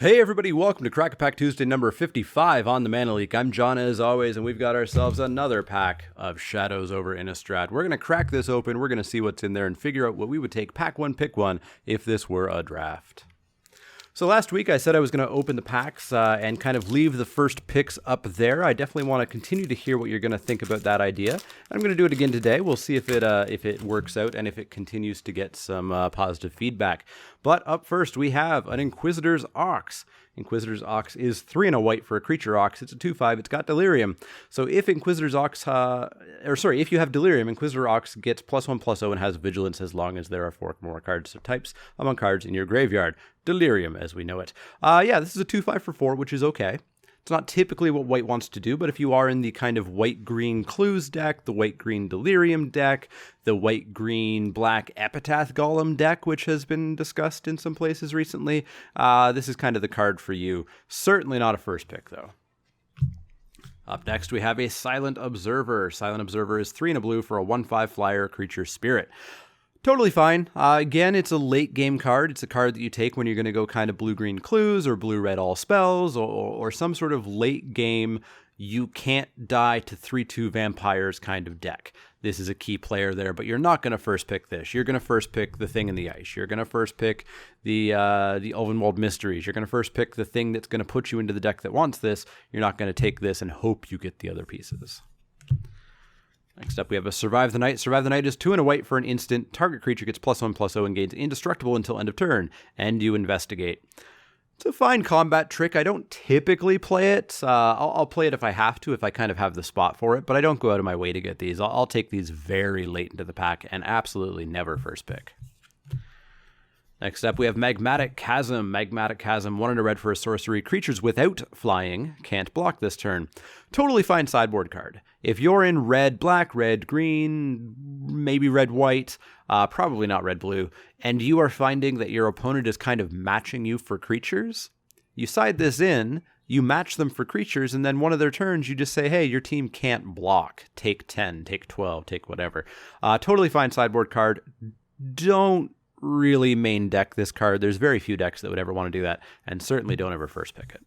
Hey everybody, welcome to Crack a Pack Tuesday number 55 on the Mana Leak. I'm John as always, and we've got ourselves another pack of Shadows over Innistrad. We're going to crack this open, we're going to see what's in there, and figure out what we would take pack one, pick one, if this were a draft. So last week I said I was going to open the packs and kind of leave the first picks up there. I definitely want to continue to hear what you're going to think about that idea. I'm going to do it again today. We'll see if it works out and if it continues to get some positive feedback. But up first we have an Inquisitor's Ox. Inquisitor's Ox is 3 and a white for a creature Ox. It's a 2/5. It's got Delirium. So if Inquisitor's Ox, if you have Delirium, Inquisitor Ox gets +1/+0 and has Vigilance as long as there are 4 or more cards of types among cards in your graveyard. Delirium, as we know it. This is a 2/5 for 4, which is okay. It's not typically what white wants to do, but if you are in the kind of white-green Clues deck, the white-green Delirium deck, the white-green-black Epitaph Golem deck, which has been discussed in some places recently, this is kind of the card for you. Certainly not a first pick, though. Up next, we have a Silent Observer. Silent Observer is 3 and a blue for a 1/5 flyer creature spirit. Totally fine. Again, it's a late game card. It's a card that you take when you're going to go kind of blue-green Clues or blue-red all spells or some sort of late game you can't die to 3/2 vampires kind of deck. This is a key player there, but you're not going to first pick this. You're going to first pick the Thing in the Ice. You're going to first pick the Ulvenwald Mysteries. You're going to first pick the thing that's going to put you into the deck that wants this. You're not going to take this and hope you get the other pieces. Next up, we have a Survive the Night. Survive the Night is 2 and a white for an instant. Target creature gets +1/+0 and gains indestructible until end of turn, and you investigate. It's a fine combat trick. I don't typically play it. I'll play it if I have to, if I kind of have the spot for it, but I don't go out of my way to get these. I'll take these very late into the pack and absolutely never first pick. Next up, we have Magmatic Chasm. Magmatic Chasm, 1 and a red for a sorcery. Creatures without flying can't block this turn. Totally fine sideboard card. If you're in red, black, red, green, maybe red, white, probably not red, blue, and you are finding that your opponent is kind of matching you for creatures, you side this in, you match them for creatures, and then one of their turns you just say, hey, your team can't block. Take 10, take 12, take whatever. Totally fine sideboard card. Don't really main deck this card. There's very few decks that would ever want to do that, and certainly don't ever first pick it.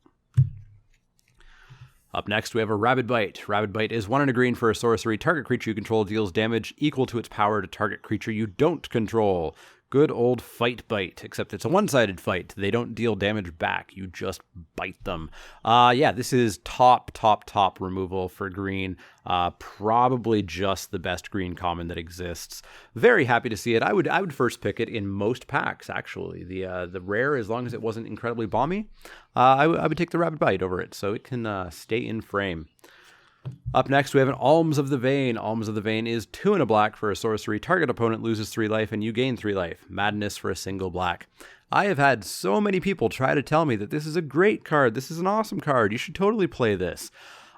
Up next, we have a Rabid Bite. Rabid Bite is 1 and a green for a sorcery. Target creature you control deals damage equal to its power to target creature you don't control. Good old Fight Bite, except it's a one-sided fight. They don't deal damage back. You just bite them. This is top removal for green. Probably just the best green common that exists. Very happy to see it. I would first pick it in most packs, actually. The rare, as long as it wasn't incredibly bomby, I would take the Rabid Bite over it, so it can stay in frame. Up next, we have an Alms of the Vein. Alms of the Vein is 2 and a black for a sorcery. Target opponent loses 3 life and you gain 3 life. Madness for a single black. I have had so many people try to tell me that this is a great card. This is an awesome card. You should totally play this.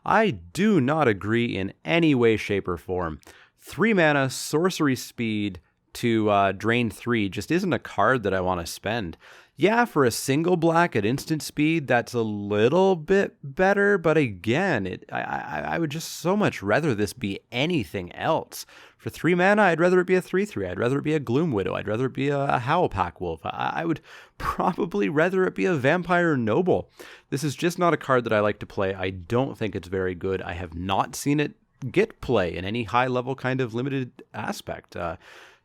I do not agree in any way, shape, or form. 3 mana, sorcery speed to drain 3 just isn't a card that I want to spend. Yeah, for a single black at instant speed, that's a little bit better, but again, I would just so much rather this be anything else. For 3 mana, I'd rather it be a 3/3. I'd rather it be a Gloom Widow. I'd rather it be a Howlpack Wolf. I would probably rather it be a Vampire Noble. This is just not a card that I like to play. I don't think it's very good. I have not seen it get play in any high-level kind of limited aspect.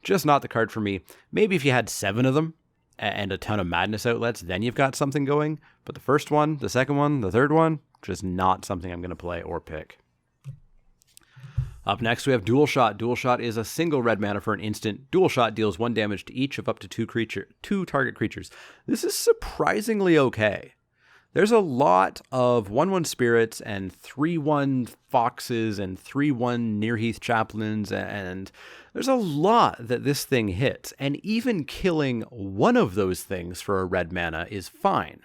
Just not the card for me. Maybe if you had 7 of them, and a ton of madness outlets, then you've got something going. But the first one, the second one, the third one, just not something I'm going to play or pick. Up next, we have Dual Shot. Dual Shot is a single red mana for an instant. Dual Shot deals 1 damage to each of up to 2 target creatures. This is surprisingly okay. There's a lot of 1/1 spirits and 3/1 foxes and 3/1 Nearheath chaplains, and there's a lot that this thing hits. And even killing 1 of those things for a red mana is fine.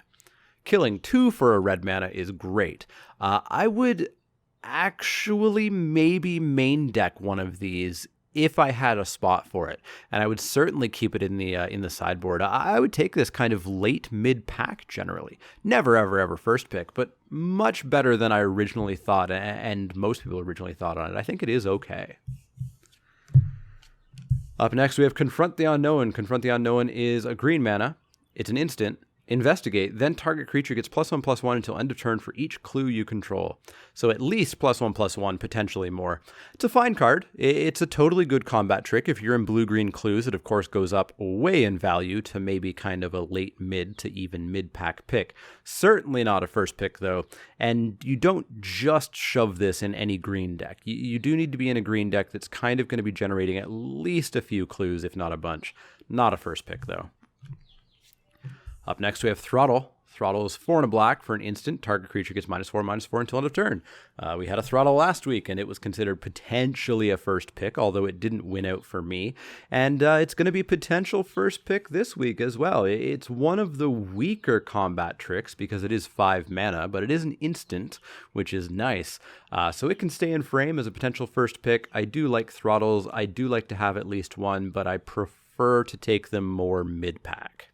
Killing 2 for a red mana is great. I would actually maybe main deck 1 of these if I had a spot for it, and I would certainly keep it in the sideboard. I would take this kind of late mid pack generally. Never ever first pick, but much better than I originally thought, and most people originally thought on it. I think it is okay. Up next, we have Confront the Unknown. Confront the Unknown is a green mana. It's an instant. Investigate, then target creature gets +1/+1 until end of turn for each clue you control. So at least +1/+1, potentially more. It's a fine card. It's a totally good combat trick. If you're in blue-green clues, it of course goes up way in value to maybe kind of a late mid to even mid-pack pick. Certainly not a first pick though, and you don't just shove this in any green deck. You do need to be in a green deck that's kind of going to be generating at least a few clues, if not a bunch. Not a first pick though. Up next, we have Throttle. Throttle is 4 and a black for an instant. Target creature gets -4/-4 until end of turn. We had a Throttle last week, and it was considered potentially a first pick, although it didn't win out for me. And it's going to be potential first pick this week as well. It's one of the weaker combat tricks because it is 5 mana, but it is an instant, which is nice. So it can stay in frame as a potential first pick. I do like Throttles. I do like to have at least one, but I prefer to take them more mid-pack.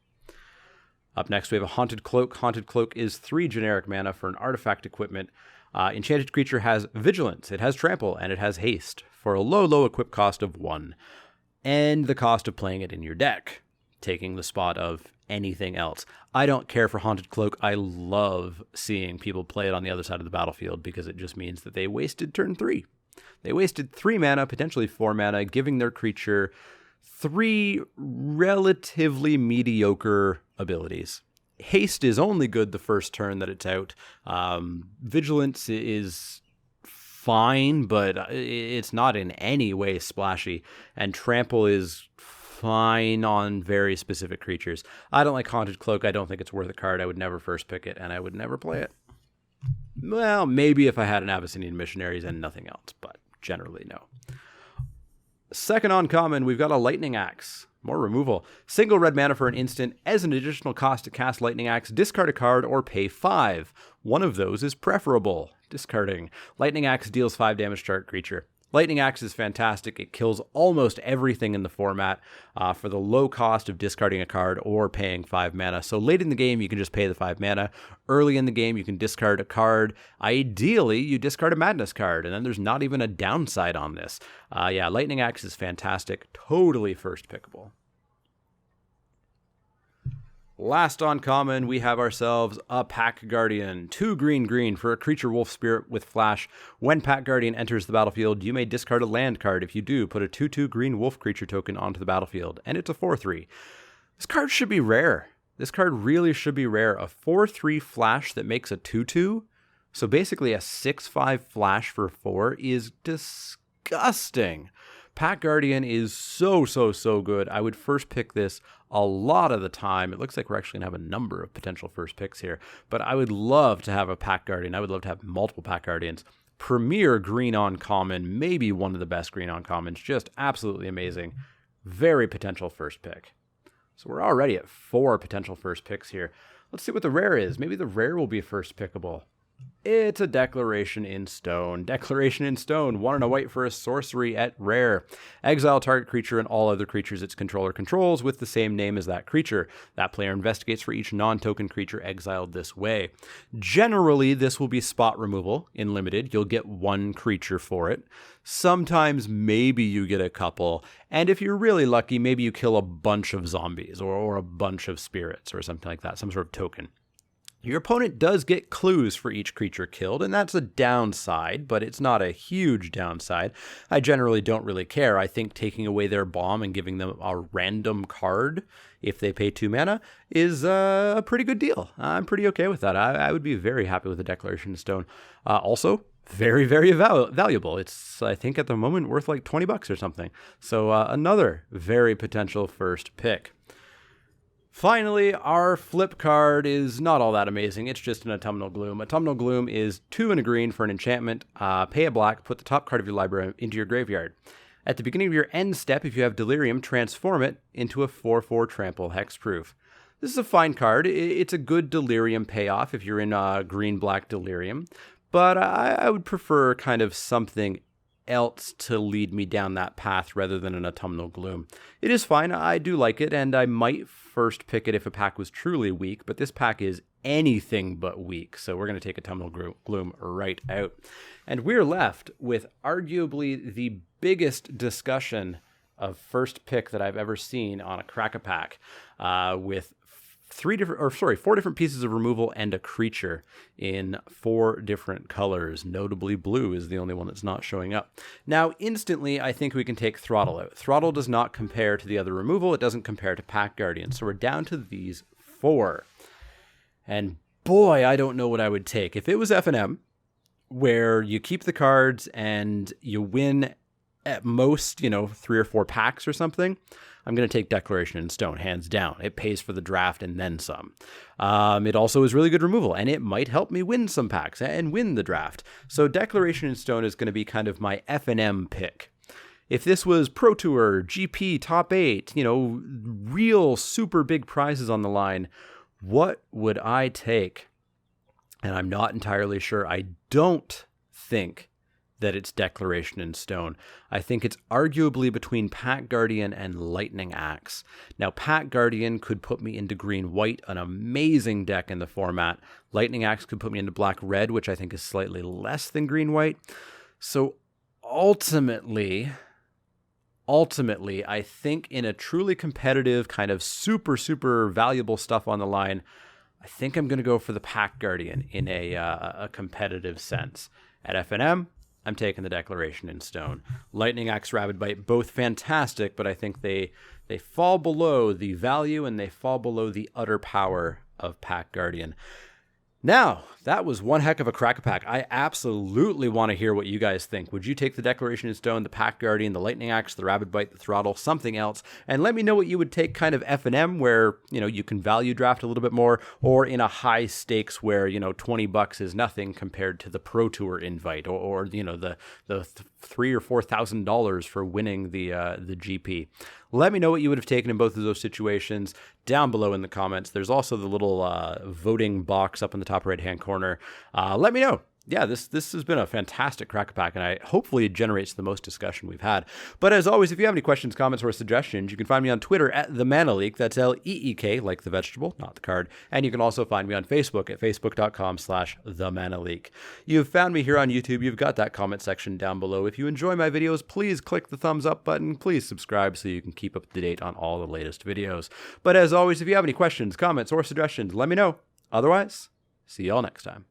Up next, we have a Haunted Cloak. Haunted Cloak is 3 generic mana for an artifact equipment. Enchanted creature has Vigilance, it has Trample, and it has Haste for a low equip cost of 1. And the cost of playing it in your deck, taking the spot of anything else. I don't care for Haunted Cloak. I love seeing people play it on the other side of the battlefield because it just means that they wasted turn 3. They wasted 3 mana, potentially 4 mana, giving their creature 3 relatively mediocre abilities. Haste is only good the first turn that it's out. Vigilance is fine, but it's not in any way splashy. And Trample is fine on very specific creatures. I don't like Haunted Cloak. I don't think it's worth a card. I would never first pick it, and I would never play it. Well, maybe if I had an Abyssinian Missionaries and nothing else, but generally no. Second uncommon, we've got a Lightning Axe. More removal. Single red mana for an instant. As an additional cost to cast Lightning Axe, discard a card or pay 5. One of those is preferable. Discarding. Lightning Axe deals 5 damage to target creature. Lightning Axe is fantastic. It kills almost everything in the format for the low cost of discarding a card or paying 5 mana. So late in the game, you can just pay the 5 mana. Early in the game, you can discard a card. Ideally, you discard a Madness card, and then there's not even a downside on this. Yeah, Lightning Axe is fantastic. Totally first pickable. Last uncommon, we have ourselves a Pact Guardian. 2 green for a creature wolf spirit with flash. When Pact Guardian enters the battlefield, you may discard a land card. If you do, put a 2/2 green wolf creature token onto the battlefield, and it's a 4/3. This card should be rare. This card really should be rare. A 4/3 flash that makes a 2/2. So basically a 6/5 flash for 4 is disgusting. Pact Guardian is so good. I would first pick this a lot of the time. It looks like we're actually going to have a number of potential first picks here, but I would love to have a Pact Guardian. I would love to have multiple Pact Guardians. Premier green uncommon, maybe one of the best green uncommons. Just absolutely amazing. Very potential first pick. So we're already at 4 potential first picks here. Let's see what the rare is. Maybe the rare will be first pickable. It's a Declaration in Stone. Declaration in Stone, 1 and a white for a sorcery at rare. Exile target creature and all other creatures its controller controls with the same name as that creature. That player investigates for each non-token creature exiled this way. Generally, this will be spot removal in limited. You'll get 1 creature for it. Sometimes maybe you get a couple. And if you're really lucky, maybe you kill a bunch of zombies or a bunch of spirits or something like that, some sort of token. Your opponent does get clues for each creature killed, and that's a downside, but it's not a huge downside. I generally don't really care. I think taking away their bomb and giving them a random card if they pay 2 mana is a pretty good deal. I'm pretty okay with that. I would be very happy with the Declaration of Stone. Also, very valuable. It's, I think, at the moment worth like $20 or something. So another very potential first pick. Finally, our flip card is not all that amazing. It's just an Autumnal Gloom. Autumnal Gloom is 2 and a green for an enchantment. Pay a black, put the top card of your library into your graveyard. At the beginning of your end step, if you have Delirium, transform it into a 4/4 trample hexproof. This is a fine card. It's a good Delirium payoff if you're in green-black Delirium. But I would prefer kind of something else to lead me down that path rather than an Autumnal Gloom. It is fine. I do like it, and I might first pick it if a pack was truly weak, but this pack is anything but weak, so we're going to take Autumnal Gloom right out. And we're left with arguably the biggest discussion of first pick that I've ever seen on a Crack-A-Pack, with four different pieces of removal and a creature in 4 different colors. Notably, blue is the only one that's not showing up. Now, instantly, I think we can take Throttle out. Throttle does not compare to the other removal. It doesn't compare to Pact Guardian. So we're down to these 4. And boy, I don't know what I would take. If it was F&M, where you keep the cards and you win at most, 3 or 4 packs or something, I'm going to take Declaration in Stone, hands down. It pays for the draft and then some. It also is really good removal, and it might help me win some packs and win the draft. So Declaration in Stone is going to be kind of my F&M pick. If this was Pro Tour, GP, Top 8, real super big prizes on the line, what would I take? And I'm not entirely sure. I don't think that it's Declaration in Stone. I think it's arguably between Pact Guardian and Lightning Axe. Now, Pact Guardian could put me into green-white, an amazing deck in the format. Lightning Axe could put me into black-red, which I think is slightly less than green-white. So ultimately, I think in a truly competitive, kind of super, super valuable stuff on the line, I think I'm going to go for the Pact Guardian in a competitive sense. At F&M, I'm taking the Declaration in Stone. Lightning Axe, Rabid Bite, both fantastic, but I think they fall below the value and they fall below the utter power of Pact Guardian. Now, that was one heck of a crack-a-pack. I absolutely want to hear what you guys think. Would you take the Declaration in Stone, the Pact Guardian, the Lightning Axe, the Rabid Bite, the Throttle, something else? And let me know what you would take kind of F&M where, you can value draft a little bit more, or in a high stakes where, $20 is nothing compared to the Pro Tour invite, or the $3,000 or $4,000 for winning the GP. Let me know what you would have taken in both of those situations down below in the comments. There's also the little voting box up in the top right-hand corner. Let me know. Yeah, this has been a fantastic crack-a-pack, and hopefully it generates the most discussion we've had. But as always, if you have any questions, comments, or suggestions, you can find me on Twitter at The Mana Leak. That's L-E-E-K, like the vegetable, not the card. And you can also find me on Facebook at facebook.com/The Mana Leak. You've found me here on YouTube. You've got that comment section down below. If you enjoy my videos, please click the thumbs up button. Please subscribe so you can keep up to date on all the latest videos. But as always, if you have any questions, comments, or suggestions, let me know. Otherwise, see y'all next time.